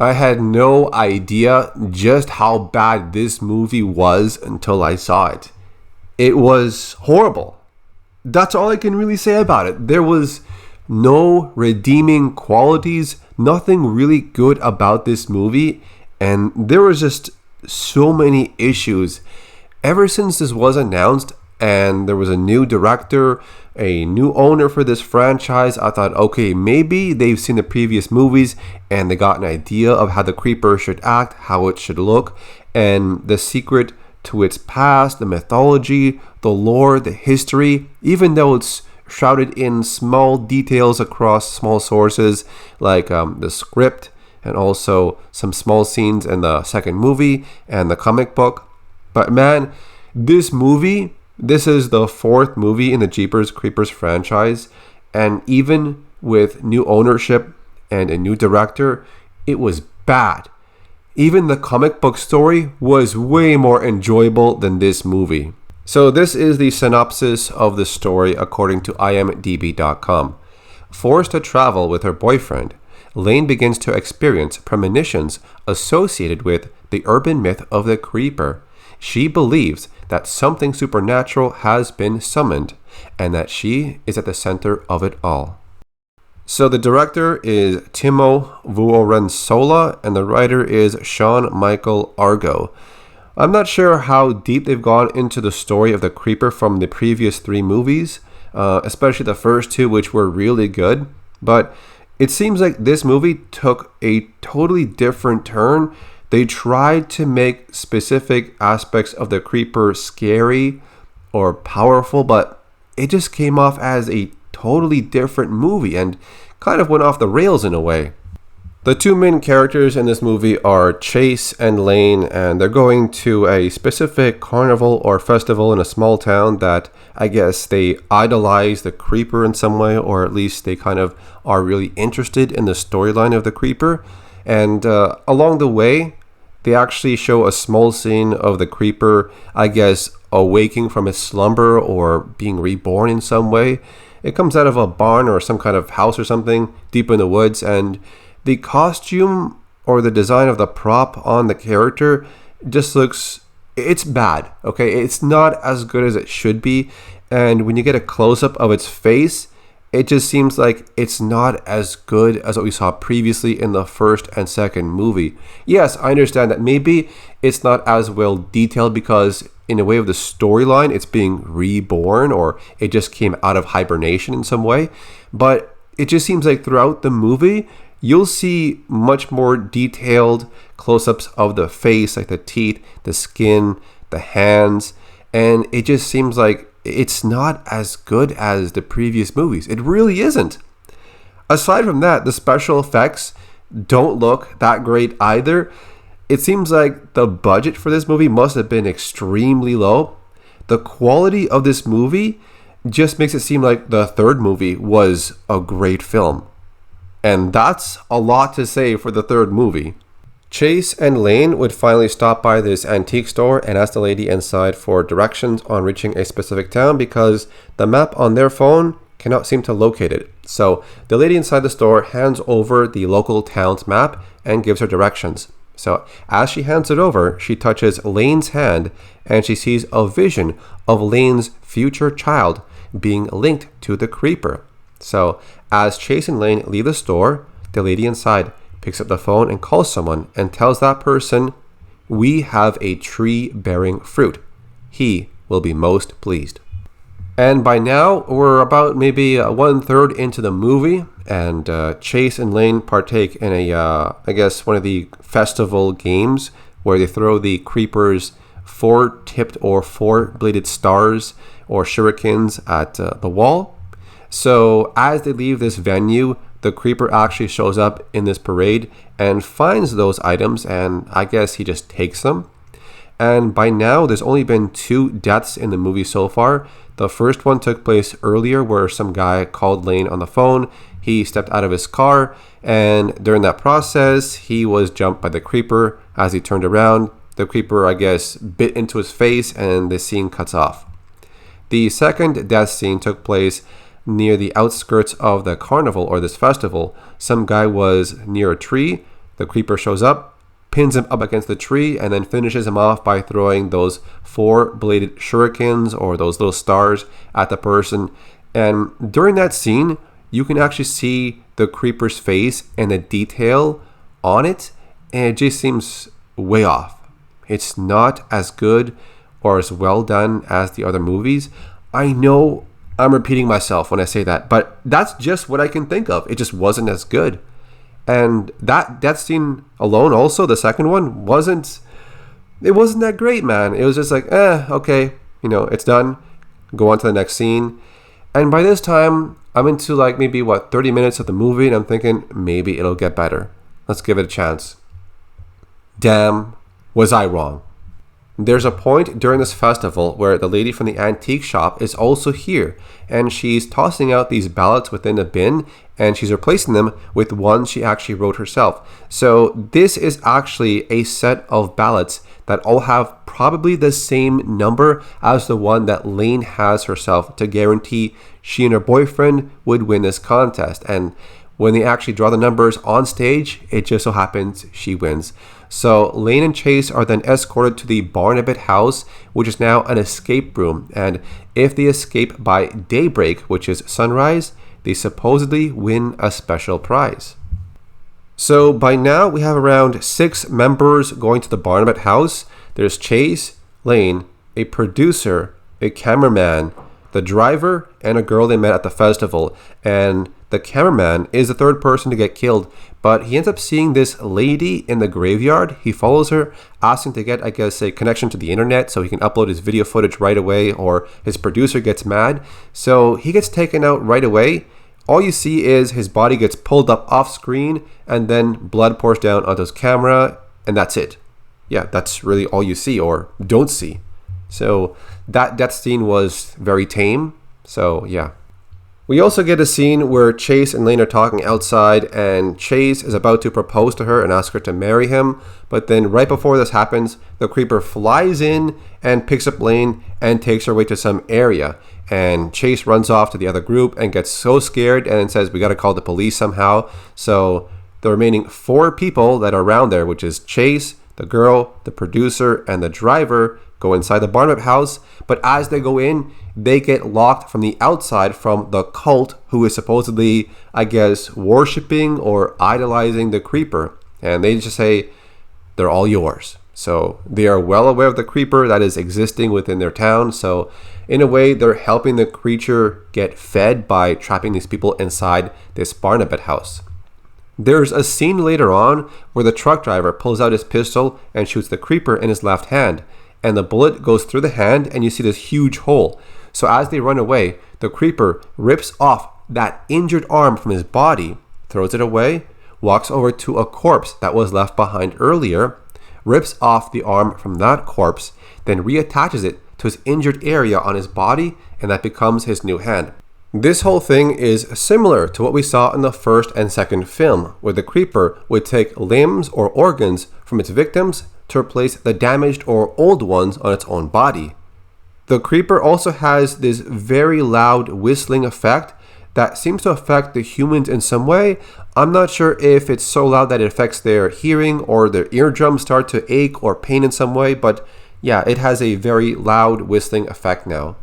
I had no idea just how bad this movie was until I saw it. It was horrible. That's all I can really say about it. There was no redeeming qualities, nothing really good about this movie, and there was just so many issues. Ever since this was announced and there was a new director, a new owner for this franchise, I thought, okay, maybe they've seen the previous movies and they got an idea of how the creeper should act, how it should look, and the secret to its past, the mythology, the lore, the history, even though it's shrouded in small details across small sources like the script and also some small scenes in the second movie and the comic book. But man, this movie, this is the fourth movie in the Jeepers Creepers franchise, and even with new ownership and a new director, it was bad. Even the comic book story was way more enjoyable than this movie. So this is the synopsis of the story according to imdb.com. Forced to travel with her boyfriend, Lane begins to experience premonitions associated with the urban myth of the creeper. She believes that something supernatural has been summoned and that she is at the center of it all. So the director is Timo Vuorensola and the writer is Sean Michael Argo. I'm not sure how deep they've gone into the story of the creeper from the previous three movies, especially the first two, which were really good. But it seems like this movie took a totally different turn. They tried to make specific aspects of the creeper scary or powerful, but it just came off as a totally different movie and kind of went off the rails in a way. The two main characters in this movie are Chase and Lane, and they're going to a specific carnival or festival in a small town that I guess they idolize the creeper in some way, or at least they kind of are really interested in the storyline of the creeper. And along the way, they actually show a small scene of the creeper, I guess, awaking from his slumber or being reborn in some way. It comes out of a barn or some kind of house or something deep in the woods, and the costume or the design of the prop on the character just looks, it's bad, okay? It's not as good as it should be, and when you get a close-up of its face, it just seems like it's not as good as what we saw previously in the first and second movie. Yes, I understand that maybe it's not as well detailed because in a way of the storyline, it's being reborn or it just came out of hibernation in some way. But it just seems like throughout the movie, you'll see much more detailed close-ups of the face, like the teeth, the skin, the hands, and it just seems like it's not as good as the previous movies. It really isn't. Aside from that, the special effects don't look that great either. It seems like the budget for this movie must have been extremely low. The quality of this movie just makes it seem like the third movie was a great film. And that's a lot to say for the third movie. Chase and Lane would finally stop by this antique store and ask the lady inside for directions on reaching a specific town because the map on their phone cannot seem to locate it. So the lady inside the store hands over the local town's map and gives her directions. So as she hands it over, she touches Lane's hand and she sees a vision of Lane's future child being linked to the creeper. So as Chase and Lane leave the store, the lady inside picks up the phone and calls someone and tells that person, "We have a tree bearing fruit. He will be most pleased." And by now, we're about maybe 1/3 into the movie, and Chase and Lane partake in I guess one of the festival games where they throw the creeper's four-tipped or four-bladed stars or shurikens at the wall. So as they leave this venue, the creeper actually shows up in this parade and finds those items, and I guess he just takes them. And by now, there's only been 2 deaths in the movie so far. The first one took place earlier where some guy called Lane on the phone. He stepped out of his car, and during that process, he was jumped by the creeper. As he turned around, the creeper, I guess, bit into his face, and the scene cuts off. The second death scene took place near the outskirts of the carnival or this festival. Some guy was near a tree. The creeper shows up, pins him up against the tree, and then finishes him off by throwing those 4-bladed shurikens or those little stars at the person. And during that scene, you can actually see the creeper's face and the detail on it, and it just seems way off. It's not as good or as well done as the other movies. I know I'm repeating myself when I say that, but that's just what I can think of. It just wasn't as good. And that scene alone, also the second one, wasn't that great, man. It was just like, okay, it's done. Go on to the next scene. And by this time, I'm into like maybe 30 minutes of the movie, and I'm thinking maybe it'll get better. Let's give it a chance. Damn, was I wrong. There's a point during this festival where the lady from the antique shop is also here, and she's tossing out these ballots within a bin, and she's replacing them with ones she actually wrote herself. So this is actually a set of ballots that all have probably the same number as the one that Lane has herself to guarantee she and her boyfriend would win this contest. And when they actually draw the numbers on stage, it just so happens she wins. So Lane and Chase are then escorted to the Barnabas house, which is now an escape room. And if they escape by daybreak, which is sunrise, they supposedly win a special prize. So by now we have around 6 members going to the Barnabas house. There's Chase, Lane, a producer, a cameraman, the driver, and a girl they met at the festival. And the cameraman is the third person to get killed, but he ends up seeing this lady in the graveyard. He follows her, asking to get, a connection to the internet so he can upload his video footage right away, or his producer gets mad. So he gets taken out right away. All you see is his body gets pulled up off screen, and then blood pours down onto his camera, and that's it. Yeah, that's really all you see, or don't see. So that scene was very tame. So yeah. We also get a scene where Chase and Lane are talking outside, and Chase is about to propose to her and ask her to marry him. But then right before this happens, the creeper flies in and picks up Lane and takes her away to some area. And Chase runs off to the other group and gets so scared and says, we got to call the police somehow. So the remaining 4 people that are around there, which is Chase, the girl, the producer, and the driver, go inside the Barnabas house. But as they go in, they get locked from the outside from the cult, who is supposedly, worshipping or idolizing the creeper. And they just say, they're all yours. So they are well aware of the creeper that is existing within their town. So in a way, they're helping the creature get fed by trapping these people inside this Barnabas house. There's a scene later on where the truck driver pulls out his pistol and shoots the creeper in his left hand. And the bullet goes through the hand, and you see this huge hole. So as they run away, the creeper rips off that injured arm from his body, throws it away, walks over to a corpse that was left behind earlier, rips off the arm from that corpse, then reattaches it to his injured area on his body, and that becomes his new hand. This whole thing is similar to what we saw in the first and second film, where the creeper would take limbs or organs from its victims to replace the damaged or old ones on its own body. The creeper also has this very loud whistling effect that seems to affect the humans in some way. I'm not sure if it's so loud that it affects their hearing or their eardrums start to ache or pain in some way, but yeah, it has a very loud whistling effect now.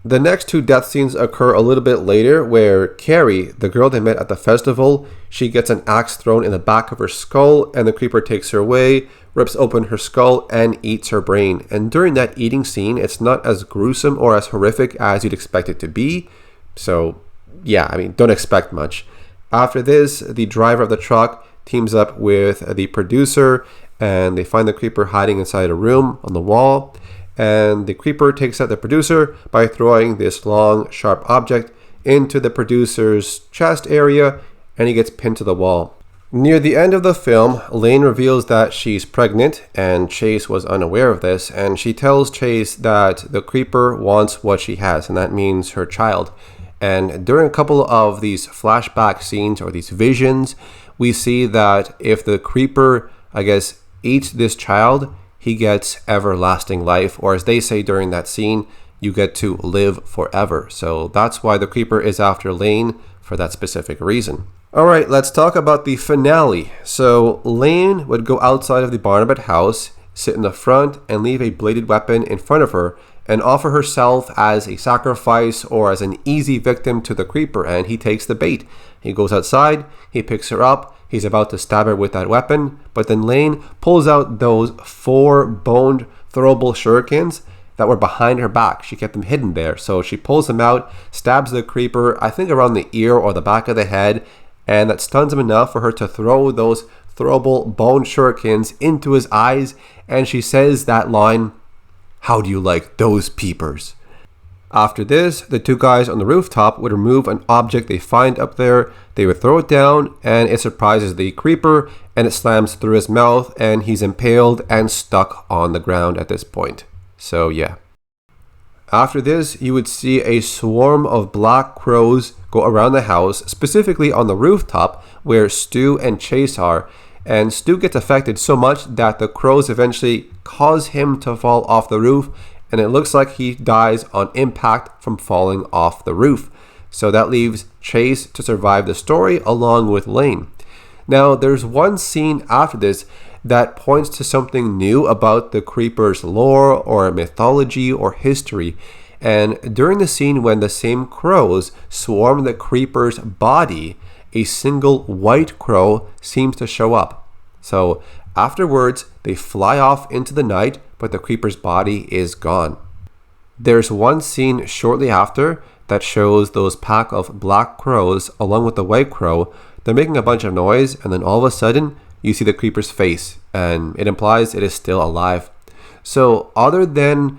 The next 2 death scenes occur a little bit later, where Carrie, the girl they met at the festival, she gets an axe thrown in the back of her skull, and the creeper takes her away, rips open her skull, and eats her brain. And during that eating scene, it's not as gruesome or as horrific as you'd expect it to be. So yeah, don't expect much. After this, the driver of the truck teams up with the producer, and they find the creeper hiding inside a room on the wall. And the creeper takes out the producer by throwing this long, sharp object into the producer's chest area, and he gets pinned to the wall. Near the end of the film, Lane reveals that she's pregnant, and Chase was unaware of this, and she tells Chase that the creeper wants what she has, and that means her child. And during a couple of these flashback scenes or these visions, we see that if the creeper, eats this child, he gets everlasting life, or as they say during that scene, you get to live forever. So that's why the creeper is after Lane, for that specific reason. All right, let's talk about the finale. So Lane would go outside of the Barnabet house, sit in the front, and leave a bladed weapon in front of her and offer herself as a sacrifice or as an easy victim to the creeper, and he takes the bait. He goes outside, he picks her up, he's about to stab her with that weapon, but then Lane pulls out those 4 boned throwable shurikens that were behind her back. She kept them hidden there, so she pulls them out, stabs the creeper, I think around the ear or the back of the head, and that stuns him enough for her to throw those throwable bone shurikens into his eyes, and she says that line, "How do you like those peepers?" After this, the 2 guys on the rooftop would remove an object they find up there, they would throw it down, and it surprises the creeper, and it slams through his mouth, and he's impaled and stuck on the ground at this point. So yeah. After this, you would see a swarm of black crows go around the house, specifically on the rooftop where Stu and Chase are, and Stu gets affected so much that the crows eventually cause him to fall off the roof, and it looks like he dies on impact from falling off the roof. So that leaves Chase to survive the story along with Lane. Now, there's one scene after this that points to something new about the creeper's lore or mythology or history. And during the scene when the same crows swarm the creeper's body, a single white crow seems to show up. So afterwards, they fly off into the night, but the creeper's body is gone. There's one scene shortly after that shows those pack of black crows along with the white crow. They're making a bunch of noise, and then all of a sudden, you see the creeper's face, and it implies it is still alive. So other than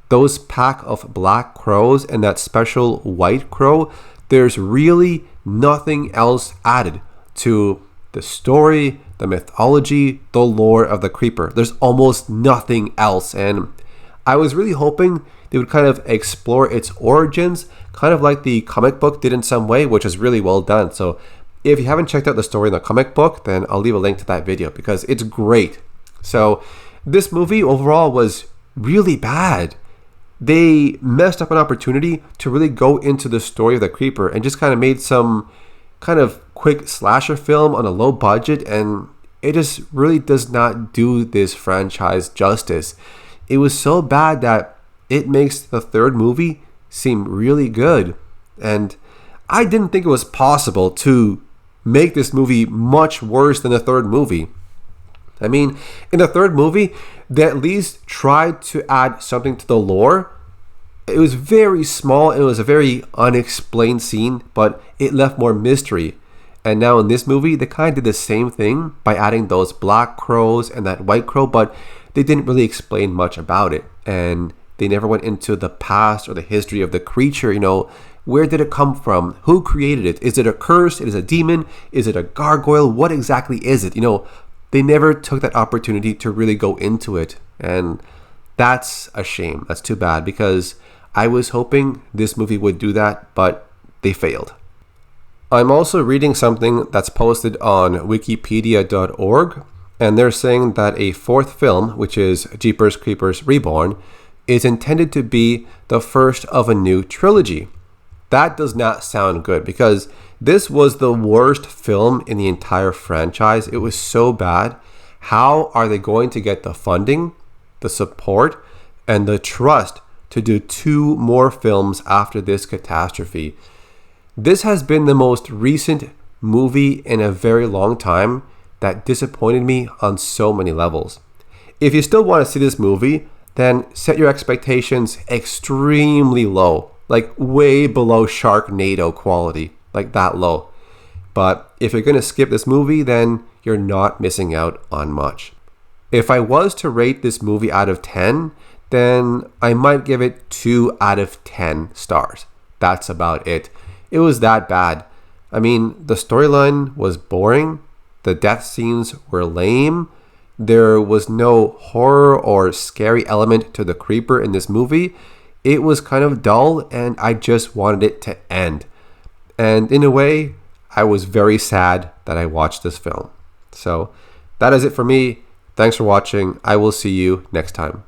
those pack of black crows and that special white crow, there's really nothing else added to the story, the mythology, the lore of the creeper. There's almost nothing else, and I was really hoping they would kind of explore its origins, kind of like the comic book did in some way, which is really well done. So if you haven't checked out the story in the comic book, then I'll leave a link to that video because it's great. So this movie overall was really bad. They messed up an opportunity to really go into the story of the creeper and just kind of made some kind of quick slasher film on a low budget, and it just really does not do this franchise justice. It was so bad that it makes the 3rd movie seem really good, and I didn't think it was possible to make this movie much worse than the 3rd movie. I mean, in the 3rd movie, they at least tried to add something to the lore. It was very small, it was a very unexplained scene, but it left more mystery. And now in this movie, they kind of did the same thing by adding those black crows and that white crow, but they didn't really explain much about it. And they never went into the past or the history of the creature, where did it come from? Who created it? Is it a curse? Is it a demon? Is it a gargoyle? What exactly is it? They never took that opportunity to really go into it. And that's a shame. That's too bad because I was hoping this movie would do that, but they failed. I'm also reading something that's posted on wikipedia.org, and they're saying that a 4th film, which is Jeepers Creepers Reborn, is intended to be the first of a new trilogy. That does not sound good because this was the worst film in the entire franchise. It was so bad. How are they going to get the funding, the support, and the trust to do 2 more films after this catastrophe? This has been the most recent movie in a very long time that disappointed me on so many levels. If you still want to see this movie, then set your expectations extremely low, like way below Sharknado quality, like that low. But if you're going to skip this movie, then you're not missing out on much. If I was to rate this movie out of 10, then I might give it 2 out of 10 stars. That's about it. It was that bad. I mean, the storyline was boring. The death scenes were lame. There was no horror or scary element to the creeper in this movie. It was kind of dull, and I just wanted it to end. And in a way, I was very sad that I watched this film. So that is it for me. Thanks for watching. I will see you next time.